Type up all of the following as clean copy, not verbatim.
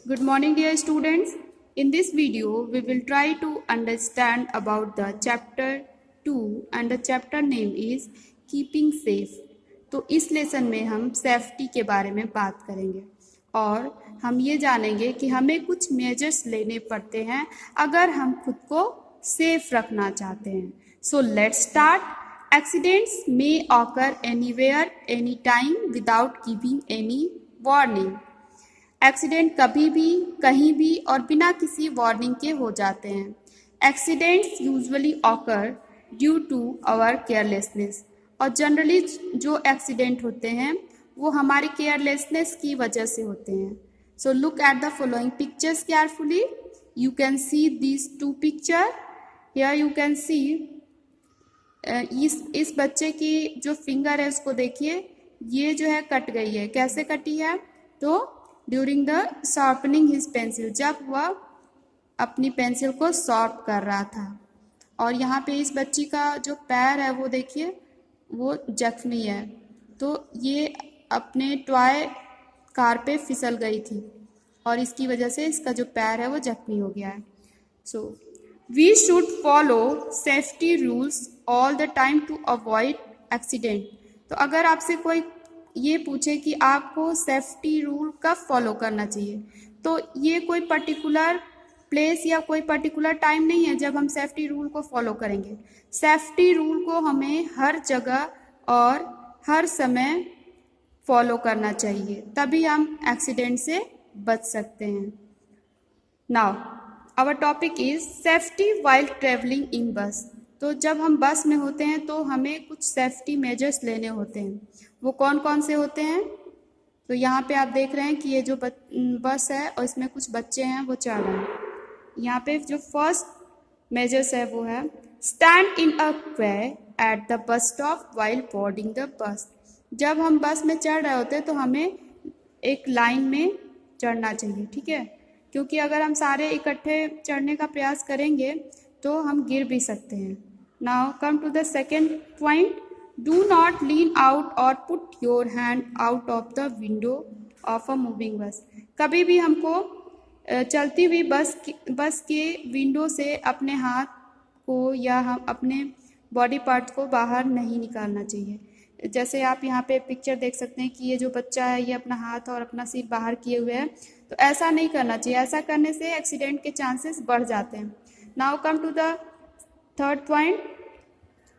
Good morning, dear students. In this video, we will try to understand about the chapter 2 and the chapter name is Keeping Safe. तो इस lesson में हम safety के बारे में बात करेंगे और हम ये जानेंगे कि हमें कुछ मेजर्स लेने पड़ते हैं अगर हम खुद को सेफ रखना चाहते हैं. So let's start. Accidents may occur anywhere, anytime without giving any warning. Accident कभी भी कहीं भी और बिना किसी वार्निंग के हो जाते हैं. Accidents usually occur due to our carelessness. और जनरली जो एक्सीडेंट होते हैं वो हमारी केयरलेसनेस की वजह से होते हैं. So look at the following pictures carefully. You can see this two picture. Here you can see इस बच्चे की जो फिंगर है उसको देखिए, ये जो है कट गई है. कैसे कटी है? तो during the sharpening his pencil, जब वह अपनी पेंसिल को शार्प कर रहा था. और यहाँ पे इस बच्ची का जो पैर है वो देखिए, वो जख्मी है. तो ये अपने टॉय कार पे फिसल गई थी और इसकी वजह से इसका जो पैर है वो जख्मी हो गया है. So we should follow safety rules all the time to avoid accident. तो अगर आपसे कोई ये पूछे कि आपको सेफ्टी रूल कब फॉलो करना चाहिए, तो ये कोई पर्टिकुलर प्लेस या कोई पर्टिकुलर टाइम नहीं है जब हम सेफ्टी रूल को फॉलो करेंगे. सेफ्टी रूल को हमें हर जगह और हर समय फॉलो करना चाहिए, तभी हम एक्सीडेंट से बच सकते हैं. Now our topic is safety while travelling in bus. तो जब हम बस में होते हैं तो हमें कुछ सेफ्टी मेजर्स लेने होते हैं. वो कौन कौन से होते हैं? तो यहाँ पे आप देख रहे हैं कि ये जो बस है और इसमें कुछ बच्चे हैं वो चढ़ रहे हैं. यहाँ पे जो फर्स्ट मेजर्स है वो है स्टैंड इन अ क्वे at the bus stop while boarding the bus. जब हम बस में चढ़ रहे होते हैं तो हमें एक लाइन में चढ़ना चाहिए, ठीक है? क्योंकि अगर हम सारे इकट्ठे चढ़ने का प्रयास करेंगे तो हम गिर भी सकते हैं. Now come to the second point. Do not lean out और put your hand out of the window of a moving bus. कभी भी हमको चलती हुई बस के विंडो से अपने हाथ को या हम अपने बॉडी पार्ट को बाहर नहीं निकालना चाहिए. जैसे आप यहाँ पे पिक्चर देख सकते हैं कि ये जो बच्चा है ये अपना हाथ और अपना सिर बाहर किए हुए है. तो ऐसा नहीं करना चाहिए. ऐसा करने से एक्सीडेंट के चांसेस बढ़ जाते हैं. Now come to the third point.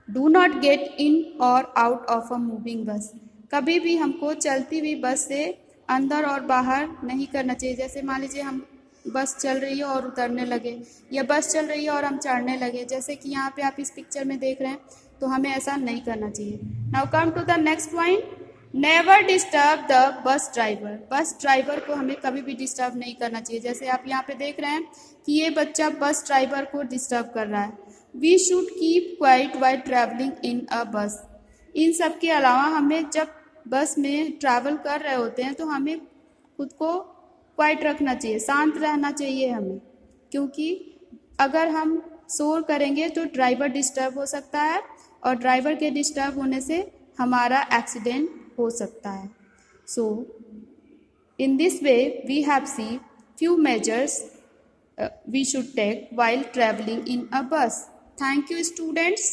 Do not get in और out of a moving bus. कभी भी हमको चलती हुई बस से अंदर और बाहर नहीं करना चाहिए. जैसे मान लीजिए हम बस चल रही है और उतरने लगे, या बस चल रही है और हम चढ़ने लगे, जैसे कि यहाँ पे आप इस पिक्चर में देख रहे हैं, तो हमें ऐसा नहीं करना चाहिए. Now come to the next point. Never disturb the bus driver. Bus driver को हमें कभी भी डिस्टर्ब नहीं करना चाहिए. जैसे आप यहाँ पे देख रहे हैं कि ये बच्चा बस ड्राइवर को डिस्टर्ब कर रहा है. We should keep quiet while travelling in a bus. इन सब के अलावा हमें जब बस में ट्रैवल कर रहे होते हैं तो हमें खुद को क्वाइट रखना चाहिए, शांत रहना चाहिए हमें, क्योंकि अगर हम शोर करेंगे तो ड्राइवर डिस्टर्ब हो सकता है और ड्राइवर के डिस्टर्ब होने से हमारा एक्सीडेंट हो सकता है. So in this way we have see few measures we should take while traveling in a bus. Thank you, students.